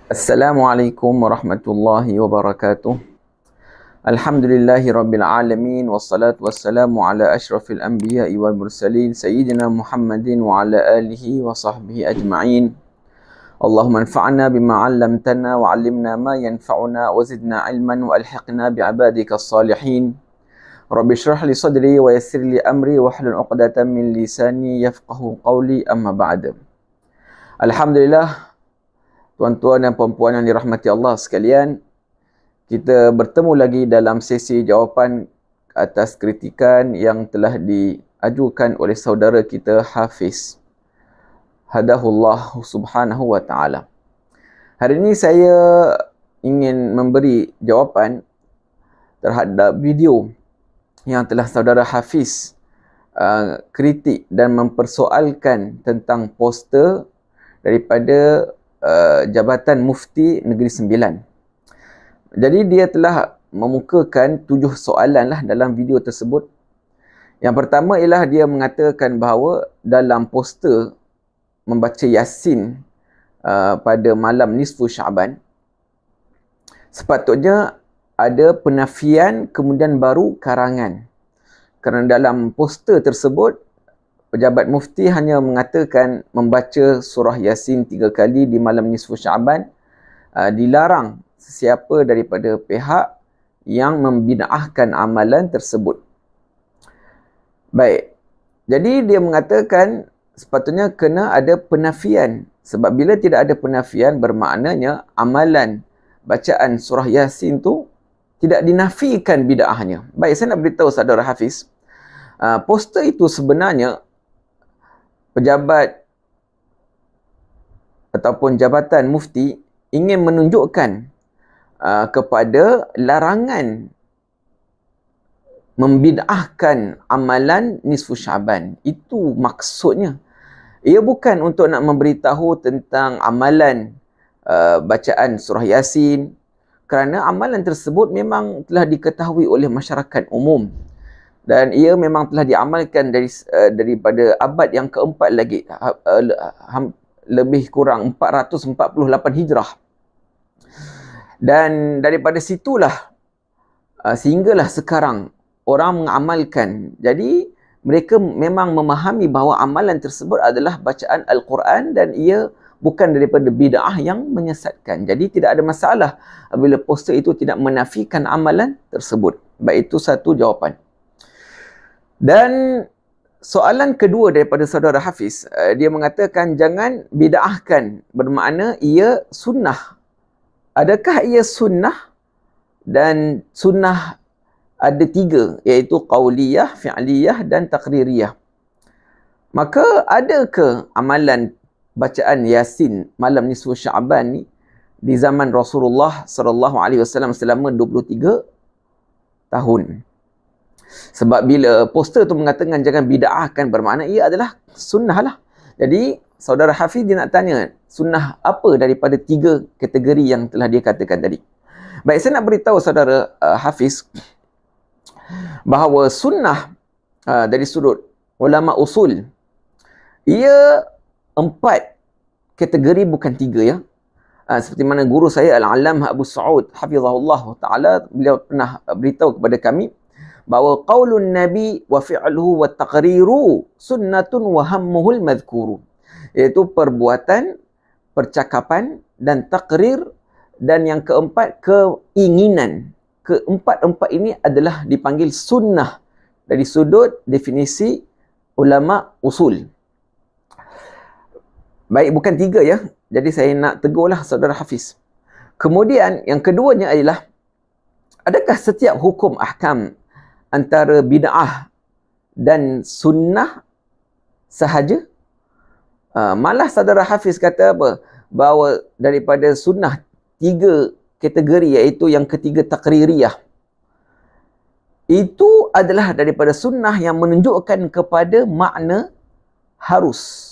Assalamualaikum warahmatullahi wabarakatuh. Alhamdulillahi rabbil alamin wassalatu wassalamu ala asyrafil anbiya'i wal mursalin sayyidina Muhammadin wa ala alihi wa sahbihi ajma'in. Allahumma anfa'na bima 'allamtana wa 'allimna ma yanfa'una wa zidna 'ilman wa alhiqna bi'ibadika as-salihin. Rabbi shrah li sadri wa yassir li amri wa hlul 'uqdatam min lisani yafqahu qawli, amma ba'd. Alhamdulillah, tuan-tuan dan puan-puan yang dirahmati Allah sekalian, kita bertemu lagi dalam sesi jawapan atas kritikan yang telah diajukan oleh saudara kita Hafiz, hadahullah subhanahu wa ta'ala. Hari ini saya ingin memberi jawapan terhadap video yang telah saudara Hafiz kritik dan mempersoalkan tentang poster daripada Jabatan Mufti Negeri Sembilan. Jadi dia telah memukakan 7 soalan lah dalam video tersebut. Yang pertama ialah dia mengatakan bahawa dalam poster membaca Yasin pada malam nisfu Syaban, sepatutnya ada penafian kemudian baru karangan. Kerana dalam poster tersebut pejabat mufti hanya mengatakan membaca surah Yasin 3 kali di malam nisfu Syaban dilarang sesiapa daripada pihak yang membid'ahkan amalan tersebut. Baik. Jadi dia mengatakan sepatutnya kena ada penafian. Sebab bila tidak ada penafian bermaknanya amalan bacaan surah Yasin tu tidak dinafikan bid'ahnya. Baik, saya nak beritahu saudara Hafiz, poster itu sebenarnya pejabat ataupun jabatan mufti ingin menunjukkan kepada larangan membid'ahkan amalan nisfu Syaban. Itu maksudnya. Ia bukan untuk nak memberitahu tentang amalan bacaan surah Yasin, kerana amalan tersebut memang telah diketahui oleh masyarakat umum. Dan ia memang telah diamalkan daripada abad yang keempat lagi, lebih kurang 448 Hijrah. Dan daripada situlah sehinggalah sekarang orang mengamalkan. Jadi mereka memang memahami bahawa amalan tersebut adalah bacaan Al-Quran dan ia bukan daripada bid'ah yang menyesatkan. Jadi tidak ada masalah apabila poster itu tidak menafikan amalan tersebut. Baik, itu satu jawapan. Dan soalan kedua daripada saudara Hafiz, dia mengatakan jangan bid'ahkan, bermakna ia sunnah. Adakah ia sunnah? Dan sunnah ada 3, iaitu qauliyah, fi'liyah dan taqririyah. Maka adakah amalan bacaan Yasin malam nisfu Syaban ni di zaman Rasulullah SAW selama 23 tahun? Sebab bila poster tu mengatakan jangan bid'ahkan, bermakna ia adalah sunnah lah. Jadi saudara Hafiz dia nak tanya, sunnah apa daripada 3 kategori yang telah dia katakan tadi? Baik, saya nak beritahu saudara Hafiz bahawa sunnah dari sudut ulama usul, ia 4 kategori, bukan 3 ya. Seperti mana guru saya Al-Allamah Abu Sa'ud hafizahullah ta'ala, beliau pernah beritahu kepada kami bahawa qaulun nabi wa fi'luhu wa taqriru sunnatun wa hammuhul madhkuru, iaitu perbuatan, percakapan dan takrir, dan yang keempat keinginan. Keempat-empat ini adalah dipanggil sunnah dari sudut definisi ulama usul. Baik, bukan 3 ya. Jadi saya nak tegurlah saudara Hafiz. Kemudian yang keduanya adalah, adakah setiap hukum ahkam antara bid'ah dan sunnah sahaja? Malah saudara Hafiz kata apa? Bahawa daripada sunnah 3 kategori, iaitu yang ketiga taqririyah, itu adalah daripada sunnah yang menunjukkan kepada makna harus.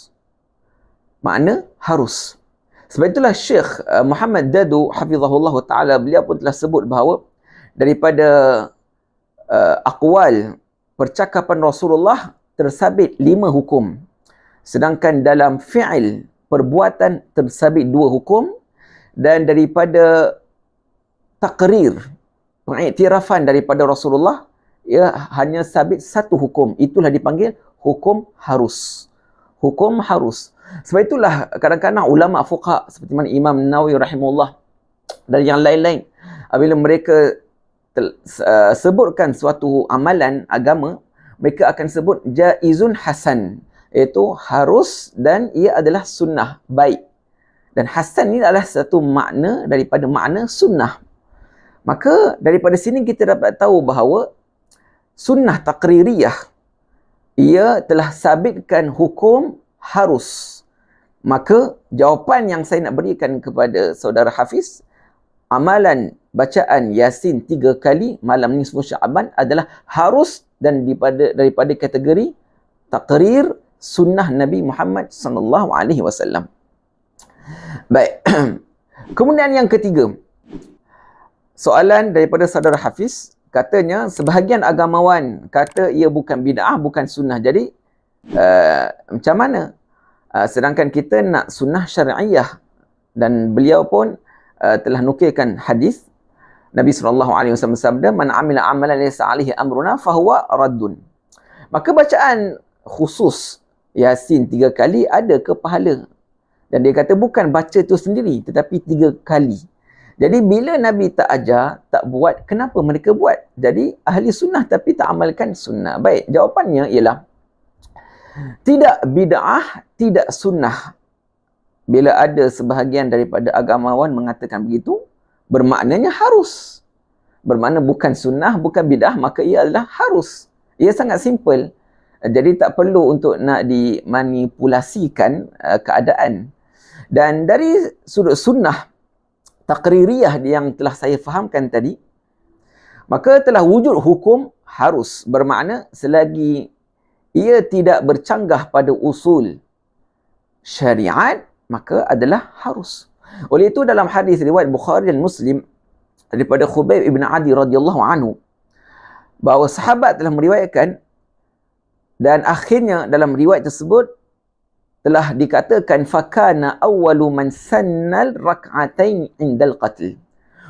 Makna harus. Sebab itulah Syekh Muhammad Dadu hafizahullah ta'ala, beliau pun telah sebut bahawa daripada aqwal percakapan Rasulullah tersabit 5 hukum. Sedangkan dalam fi'il perbuatan tersabit 2 hukum, dan daripada takrir, pengiktirafan daripada Rasulullah, ia hanya sabit satu hukum. Itulah dipanggil hukum harus. Hukum harus. Sebab itulah kadang-kadang ulama fuqaha seperti mana Imam Nawawi rahimahullah dan yang lain-lain, bila mereka sebutkan suatu amalan agama, mereka akan sebut jaizun hasan, iaitu harus dan ia adalah sunnah baik. Dan hasan ini adalah satu makna daripada makna sunnah. Maka daripada sini kita dapat tahu bahawa sunnah taqririyah, ia telah sabitkan hukum harus. Maka jawapan yang saya nak berikan kepada saudara Hafiz, amalan bacaan Yasin 3 kali malam nisfu Sya'ban adalah harus dan daripada kategori takrir sunnah Nabi Muhammad sallallahu alaihi wasallam. Baik. Kemudian yang ketiga, soalan daripada saudara Hafiz, katanya sebahagian agamawan kata ia bukan bid'ah, bukan sunnah. Jadi macam mana? Sedangkan kita nak sunnah syar'iyah, dan beliau pun telah nukilkan hadis Nabi SAW bersabda, man amila amalan laysa alaihi amruna fahuwa raddun. Maka bacaan khusus Yasin 3 kali ada ke pahala? Dan dia kata bukan baca tu sendiri, tetapi 3 kali. Jadi bila Nabi tak ajar, tak buat, kenapa mereka buat? Jadi ahli sunnah tapi tak amalkan sunnah. Baik, jawapannya ialah tidak bid'ah, tidak sunnah. Bila ada sebahagian daripada agamawan mengatakan begitu, bermaknanya harus. Bermakna bukan sunnah, bukan bid'ah, maka ia adalah harus. Ia sangat simple. Jadi tak perlu untuk nak dimanipulasikan keadaan. Dan dari sudut sunnah takririyah yang telah saya fahamkan tadi, maka telah wujud hukum harus. Bermakna selagi ia tidak bercanggah pada usul syariat, maka adalah harus. Oleh itu dalam hadis riwayat Bukhari dan Muslim daripada Khubayb ibn Adi radhiyallahu anhu, bahawa sahabat telah meriwayatkan, dan akhirnya dalam riwayat tersebut telah dikatakan fakana awwalu man sannal rak'atain indal qatl.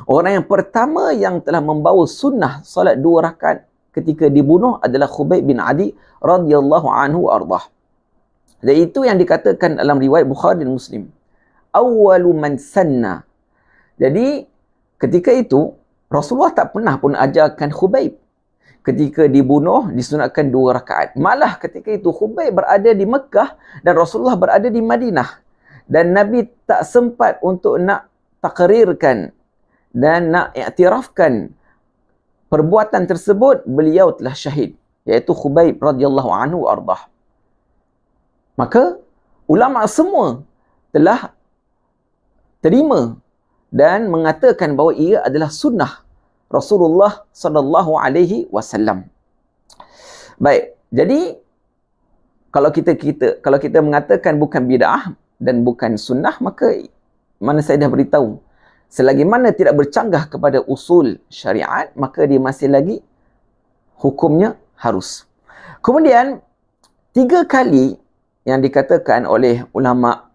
Orang yang pertama yang telah membawa sunnah salat 2 rakaat ketika dibunuh adalah Khubayb bin Adi radhiyallahu anhu ardah. Dan itu yang dikatakan dalam riwayat Bukhari dan Muslim. Awwalu man sanna. Jadi ketika itu Rasulullah tak pernah pun ajarkan Khubayb. Ketika dibunuh disunatkan 2 rakaat. Malah ketika itu Khubayb berada di Mekah dan Rasulullah berada di Madinah. Dan Nabi tak sempat untuk nak takrirkan dan nak iktirafkan perbuatan tersebut, beliau telah syahid, iaitu Khubayb radhiyallahu anhu ardah. Maka ulama semua telah terima dan mengatakan bahawa ia adalah sunnah Rasulullah sallallahu alaihi wasallam. Baik, jadi kalau kita mengatakan bukan bid'ah dan bukan sunnah, maka mana saya dah beritahu, selagi mana tidak bercanggah kepada usul syariat, maka dia masih lagi hukumnya harus. Kemudian 3 kali yang dikatakan oleh ulama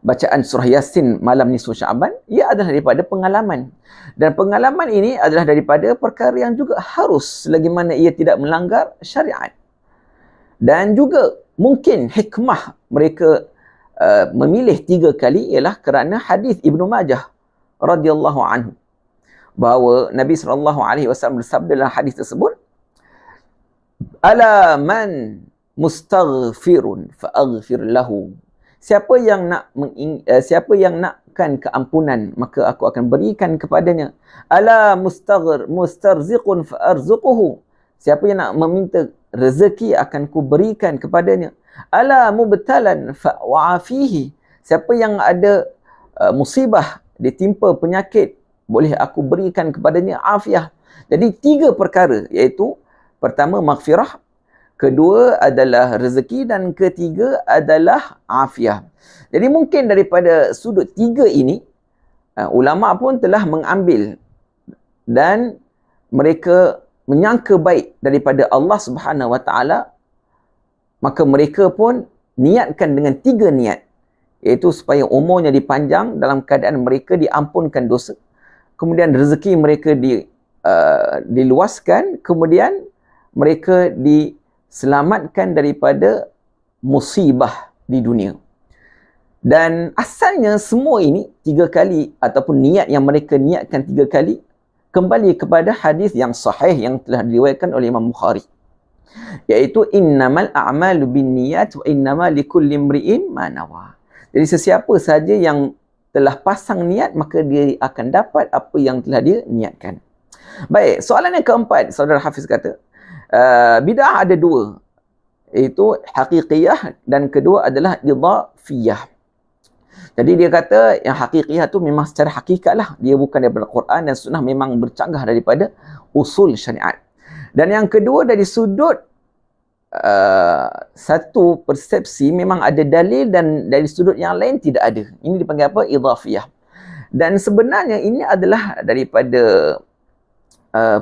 bacaan surah Yasin malam nisfu Sya'ban, ia adalah daripada pengalaman. Dan pengalaman ini adalah daripada perkara yang juga harus selagi mana ia tidak melanggar syariat. Dan juga mungkin hikmah mereka memilih 3 kali ialah kerana hadis Ibnu Majah radhiyallahu anhu, bahawa Nabi SAW bersabda dalam hadis tersebut, ala man mustaghfirun faaghfir lahu. Siapa yang nakkan keampunan, maka aku akan berikan kepadanya. Ala mustarziqun faarzuquhu. Siapa yang nak meminta rezeki, akan ku berikan kepadanya. Ala mubtalan fa'afihi. Siapa yang ada musibah, ditimpa penyakit, boleh aku berikan kepadanya afiah. Jadi 3 perkara, iaitu pertama maghfirah, kedua adalah rezeki, dan ketiga adalah afiah. Jadi mungkin daripada sudut 3 ini, ulama pun telah mengambil dan mereka menyangka baik daripada Allah Subhanahu Wa Taala, maka mereka pun niatkan dengan 3 niat, iaitu supaya umurnya dipanjang dalam keadaan mereka diampunkan dosa, kemudian rezeki mereka diluaskan, kemudian mereka diselamatkan daripada musibah di dunia. Dan asalnya semua ini 3 kali ataupun niat yang mereka niatkan 3 kali kembali kepada hadis yang sahih yang telah diriwayatkan oleh Imam Bukhari, iaitu innamal a'malu binniyat wa innamal likulli imri'in ma nawa. Jadi sesiapa saja yang telah pasang niat, maka dia akan dapat apa yang telah dia niatkan. Baik, soalan yang keempat, saudara Hafiz kata, bid'ah ada 2, iaitu haqiqiyah dan kedua adalah idhafiyah. Jadi dia kata yang hakikiyah tu memang secara hakikat lah. Dia bukan daripada Quran dan Sunnah, memang bercanggah daripada usul syariat. Dan yang kedua dari sudut satu persepsi memang ada dalil dan dari sudut yang lain tidak ada. Ini dipanggil apa? Idhafiyah. Dan sebenarnya ini adalah daripada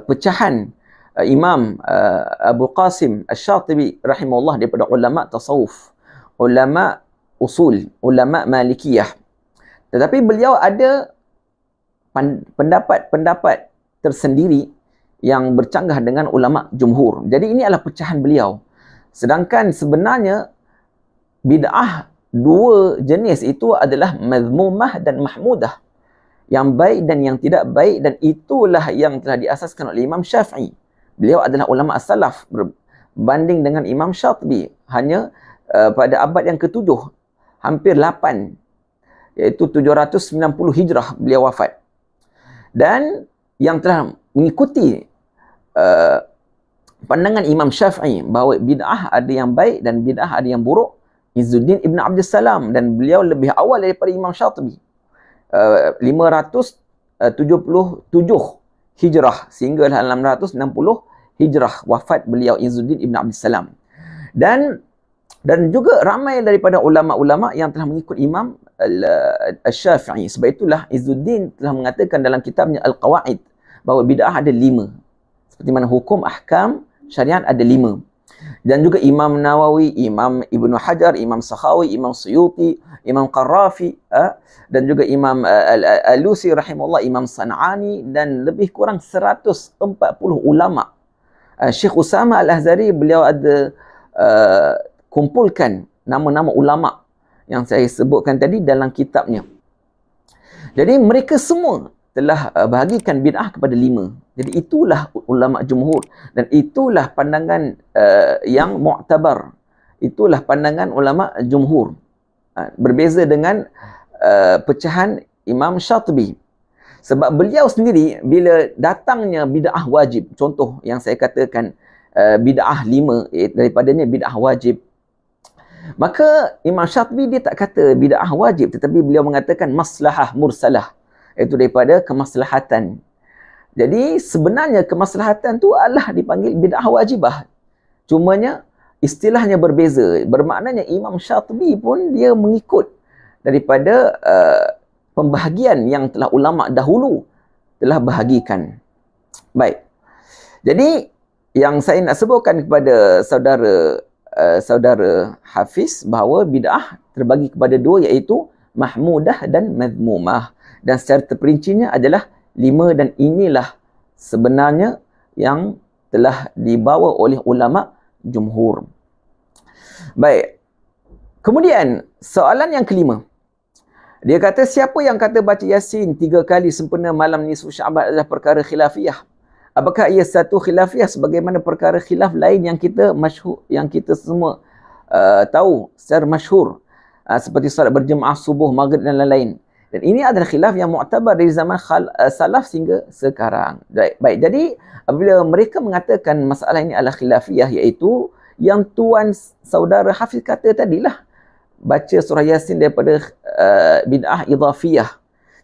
pecahan Imam Abu Qasim Asy-Syatibi rahimahullah daripada ulama tasawuf, ulama usul, ulama Malikiyah. Tetapi beliau ada pendapat-pendapat tersendiri yang bercanggah dengan ulama jumhur. Jadi ini adalah pecahan beliau. Sedangkan sebenarnya bid'ah 2 jenis itu adalah mazmumah dan mahmudah. Yang baik dan yang tidak baik, dan itulah yang telah diasaskan oleh Imam Syafi'i. Beliau adalah ulama as-salaf berbanding dengan Imam Syatibi. Hanya pada abad yang ke-7, hampir 8, iaitu 790 Hijrah beliau wafat. Dan yang telah mengikuti pandangan Imam Syafi'i bahawa bid'ah ada yang baik dan bid'ah ada yang buruk, Izzuddin Ibn Abdul Salam, dan beliau lebih awal daripada Imam Syatibi, 577 Hijrah sehingga 660 Hijrah wafat beliau Izzuddin Ibn Abdul Salam. Dan juga ramai daripada ulama-ulama yang telah mengikut Imam Al-Syafi'i. Sebab itulah Izzuddin telah mengatakan dalam kitabnya Al-Qawaid bahawa bid'ah ada 5. Seperti mana hukum ahkam syariat ada 5. Dan juga Imam Nawawi, Imam Ibn Hajar, Imam Sakhawi, Imam Suyuti, Imam Qarrafi, dan juga Imam Al-Alusi rahimahullah, Imam San'ani, dan lebih kurang 140 ulama. Syekh Usama Al-Azhari, beliau ada kumpulkan nama-nama ulama yang saya sebutkan tadi dalam kitabnya. Jadi mereka semua telah bahagikan bid'ah kepada 5. Jadi itulah ulama jumhur dan itulah pandangan yang mu'tabar. Itulah pandangan ulama jumhur. Berbeza dengan pecahan Imam Syatibi. Sebab beliau sendiri bila datangnya bid'ah wajib, contoh yang saya katakan bid'ah 5 daripadanya bid'ah wajib, maka Imam Syatibi dia tak kata bid'ah wajib, tetapi beliau mengatakan maslahah mursalah, iaitu daripada kemaslahatan. Jadi sebenarnya kemaslahatan tu adalah dipanggil bid'ah wajibah. Cumanya istilahnya berbeza. Bermaknanya Imam Syatibi pun dia mengikut daripada pembahagian yang telah ulama dahulu telah bahagikan. Baik. Jadi yang saya nak sebutkan kepada saudara Hafiz bahawa bid'ah terbagi kepada 2, iaitu mahmudah dan mazmumah. Dan secara terperincinya adalah 5, dan inilah sebenarnya yang telah dibawa oleh ulama jumhur. Baik. Kemudian soalan yang kelima. Dia kata siapa yang kata baca Yasin 3 kali sempena malam nisfu Sya'ban adalah perkara khilafiyah? Apakah ia satu khilafiyah sebagaimana perkara khilaf lain yang kita masyhur, yang kita semua tahu secara masyhur, seperti salat berjemaah subuh, maghrib dan lain-lain. Dan ini adalah khilaf yang mu'tabar dari zaman salaf sehingga sekarang. Baik, jadi apabila mereka mengatakan masalah ini adalah khilafiyah, iaitu yang tuan saudara Hafiz kata tadilah, baca surah Yasin daripada bid'ah idhafiyah.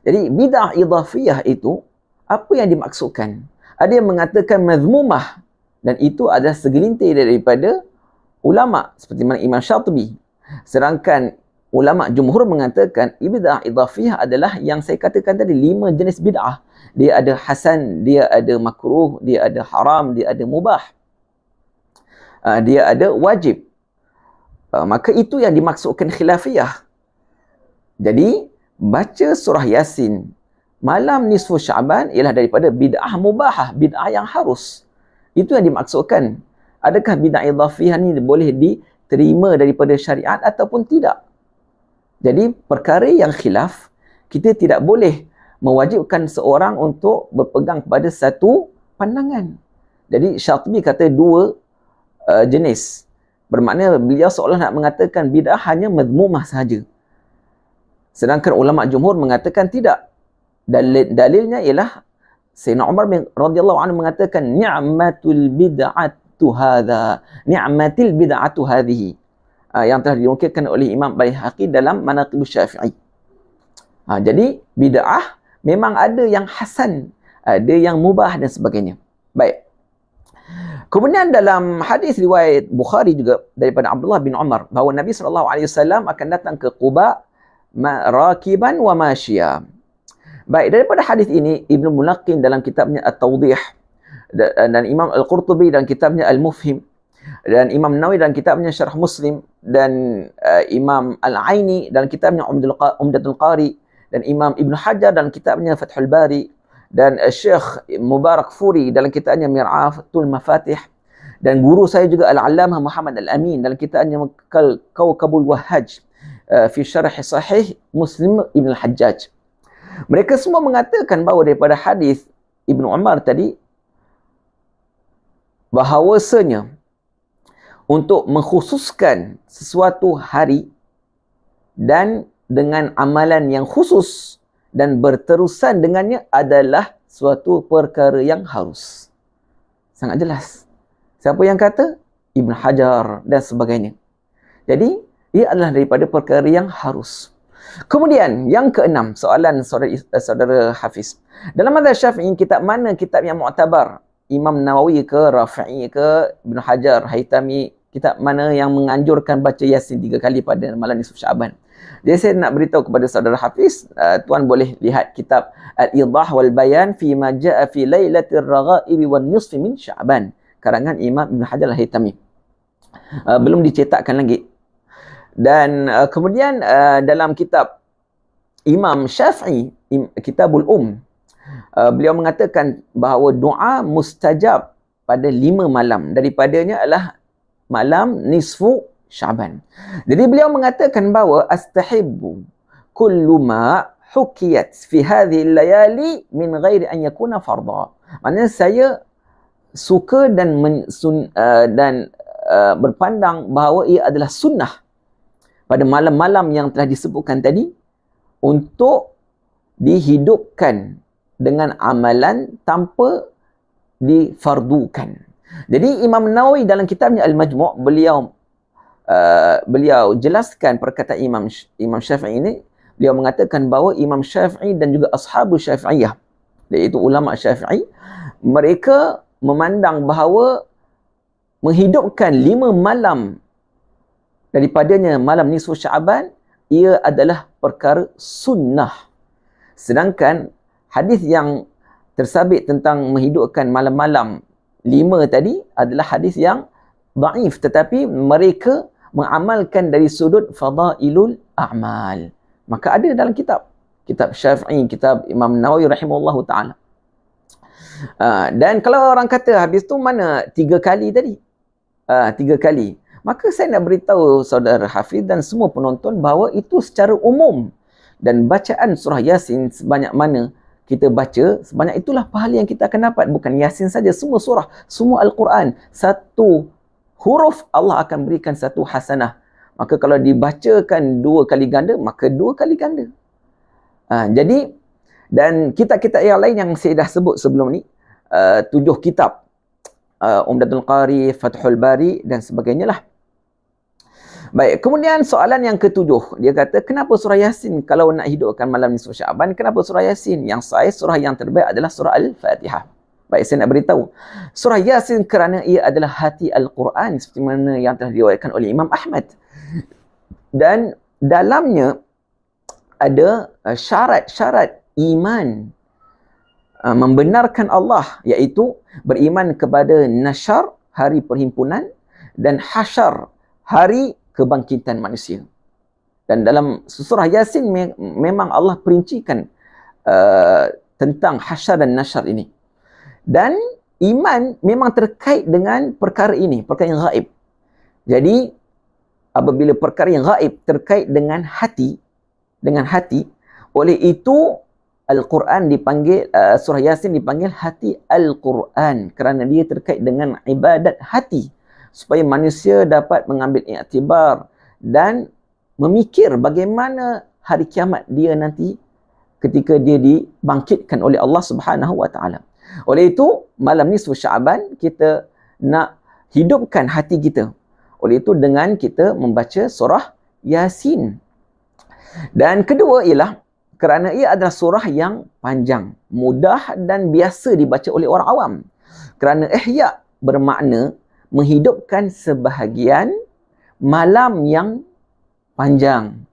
Jadi bid'ah idhafiyah itu apa yang dimaksudkan? Ada yang mengatakan mazmumah, dan itu adalah segelintir daripada ulama seperti mana Imam Syatibi. Sedangkan ulama jumhur mengatakan bid'ah idhafiyah adalah yang saya katakan tadi, 5 jenis bid'ah. Dia ada hasan, dia ada makruh, dia ada haram, dia ada mubah, dia ada wajib. Maka itu yang dimaksudkan khilafiyah. Jadi, baca surah Yasin malam nisfu Sya'ban ialah daripada bid'ah mubahah, bid'ah yang harus. Itu yang dimaksudkan. Adakah bid'ah idhafiyah ni boleh diterima daripada syariat ataupun tidak? Jadi, perkara yang khilaf, kita tidak boleh mewajibkan seorang untuk berpegang kepada satu pandangan. Jadi, Syatibi kata dua jenis. Bermakna beliau seolah nak mengatakan bid'ah hanya madmumah sahaja. Sedangkan ulama jumhur mengatakan tidak. Dalilnya ialah Sayyidina Umar radhiyallahu anhu mengatakan ni'matul bid'atu hadha, ni'matil bid'atu hadhihi. Yang telah dinukilkan oleh Imam Baihaqi dalam Manaqib Syafi'i. Jadi bid'ah memang ada yang hasan, ada yang mubah dan sebagainya. Baik. Kemudian dalam hadis riwayat Bukhari juga daripada Abdullah bin Umar bahawa Nabi SAW akan datang ke Quba rakiban wa masyiya. Baik, daripada hadis ini Ibnu Mulaqqin dalam kitabnya At-Tawdih dan Imam Al-Qurtubi dalam kitabnya Al-Mufhim dan Imam Nawawi dalam kitabnya Syarah Muslim dan Imam Al-Aini dalam kitabnya Umdatul Qari dan Imam Ibn Hajar dalam kitabnya Fathul Bari dan Syekh Mubarak Furi dalam kitabnya Mir'atul Mafatih dan guru saya juga Al-Allamah Muhammad Al-Amin dalam kitabnya Kawkabul Wahhaj fi Syarah Sahih Muslim Ibn Al-Hajjaj. Mereka semua mengatakan bahawa daripada hadis Ibnu Umar tadi bahawasanya untuk mengkhususkan sesuatu hari dan dengan amalan yang khusus dan berterusan dengannya adalah suatu perkara yang harus. Sangat jelas. Siapa yang kata? Ibn Hajar dan sebagainya. Jadi, ia adalah daripada perkara yang harus. Kemudian, yang keenam, soalan saudara Hafiz. Dalam mazhab Syafi'i, kitab mana kitab yang mu'tabar? Imam Nawawi ke, Rafi'i ke, Ibn Hajar, Haytami, kitab mana yang menganjurkan baca Yasin 3 kali pada malam nisfu Sya'ban? Jadi saya nak beritahu kepada saudara Hafiz, tuan boleh lihat kitab Al-Idah wal Bayan fi ma ja'a fi Lailatir Raghaib wan Nisfi min Sya'ban, karangan Imam Ibn Hajar Al-Haytami. Belum dicetakkan lagi. Dan kemudian dalam kitab Imam Syafi'i, Kitabul beliau mengatakan bahawa doa mustajab pada 5 malam. Daripadanya adalah malam nisfu Sya'ban. Jadi beliau mengatakan bahawa astahibbu kullu ma hukiyat fi hadhihi layali min ghairi an yakuna fardha. Maksudnya saya suka dan berpandang bahawa ia adalah sunnah pada malam-malam yang telah disebutkan tadi untuk dihidupkan dengan amalan tanpa difardukan. Jadi Imam Nawawi dalam kitabnya Al-Majmu' beliau jelaskan perkataan Imam Syafi'i ini. Beliau mengatakan bahawa Imam Syafi'i dan juga ashabu Syafi'iyah, iaitu ulama Syafi'i, mereka memandang bahawa menghidupkan 5 malam daripadanya malam nisfu Sya'ban, ia adalah perkara sunnah. Sedangkan hadis yang tersabit tentang menghidupkan malam-malam 5 tadi adalah hadis yang dhaif, tetapi mereka mengamalkan dari sudut fadailul a'mal. Maka ada dalam kitab Syafi'i, kitab Imam Nawawi rahimahullahu ta'ala. Dan kalau orang kata habis tu mana 3 kali tadi? 3 kali. Maka saya nak beritahu saudara Hafiz dan semua penonton bahawa itu secara umum. Dan bacaan surah Yasin sebanyak mana kita baca, sebanyak itulah pahala yang kita akan dapat. Bukan Yasin saja, semua surah, semua Al-Quran. Satu huruf Allah akan berikan satu hasanah. Maka kalau dibacakan 2 kali ganda, maka 2 kali ganda. Jadi, dan kitab-kitab yang lain yang saya dah sebut sebelum ni, 7 kitab. Umdatul Qari, Fathul Bari dan sebagainya lah. Baik, kemudian soalan yang ke-7. Dia kata, kenapa surah Yasin kalau nak hidupkan malam nisfu Sya'ban? Kenapa surah Yasin? Yang sahih, surah yang terbaik adalah surah Al-Fatihah. Baik, saya nak beritahu. Surah Yasin kerana ia adalah hati Al-Quran, seperti mana yang telah diriwayatkan oleh Imam Ahmad. Dan dalamnya ada syarat-syarat iman, membenarkan Allah, iaitu beriman kepada nasyar, hari perhimpunan, dan hasyar, hari kebangkitan manusia. Dan dalam surah Yasin memang Allah perincikan tentang hasyar dan nasyar ini. Dan iman memang terkait dengan perkara ini, perkara yang gaib. Jadi apabila perkara yang gaib terkait dengan hati, oleh itu Al-Quran dipanggil, surah Yasin dipanggil hati Al-Quran, kerana dia terkait dengan ibadat hati, supaya manusia dapat mengambil iktibar dan memikir bagaimana hari kiamat dia nanti ketika dia dibangkitkan oleh Allah Subhanahu wa taala. Oleh itu, malam nisfu Sya'ban kita nak hidupkan hati kita. Oleh itu dengan kita membaca surah Yasin. Dan kedua ialah kerana ia adalah surah yang panjang, mudah dan biasa dibaca oleh orang awam. Kerana ihya bermakna menghidupkan sebahagian malam yang panjang.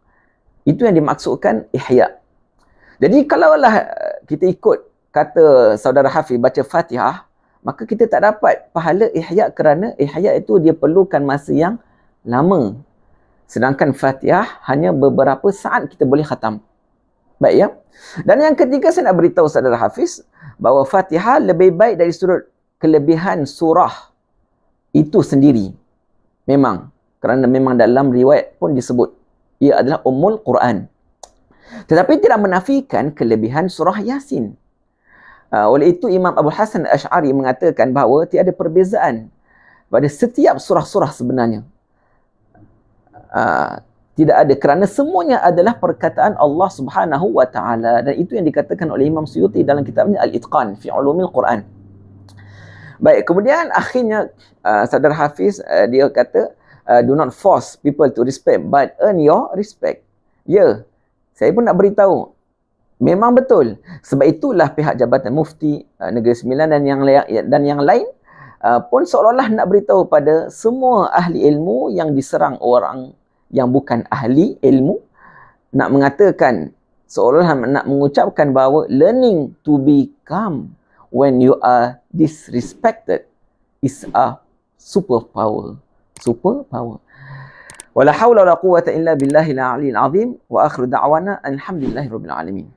Itu yang dimaksudkan ihya. Jadi kalaulah kita ikut kata saudara Hafiz baca Fatihah, maka kita tak dapat pahala ihya kerana ihya itu dia perlukan masa yang lama. Sedangkan Fatihah hanya beberapa saat kita boleh khatam. Baik ya. Dan yang ketiga saya nak beritahu saudara Hafiz bahawa Fatihah lebih baik dari sudut kelebihan surah itu sendiri. Memang. Kerana memang dalam riwayat pun disebut ia adalah Ummul Quran. Tetapi tidak menafikan kelebihan surah Yasin. Oleh itu Imam Abu Hasan Al-Ash'ari mengatakan bahawa tiada perbezaan pada setiap surah-surah sebenarnya. Tidak ada, kerana semuanya adalah perkataan Allah Subhanahu wa taala, dan itu yang dikatakan oleh Imam Suyuti dalam kitabnya Al-Itqan fi Ulumil Quran. Baik, kemudian akhirnya saudara Hafiz dia kata do not force people to respect but earn your respect. Ya, saya pun nak beritahu memang betul. Sebab itulah pihak Jabatan Mufti Negeri Sembilan dan yang lain pun seolah-olah nak beritahu pada semua ahli ilmu yang diserang orang yang bukan ahli ilmu, nak mengatakan seolah-olah nak mengucapkan bahawa learning to become when you are disrespected is a superpower. Wala hawla wala quwwata illa billahil aliyyil azim wa akhiru da'wana alhamdulillahirabbil alamin.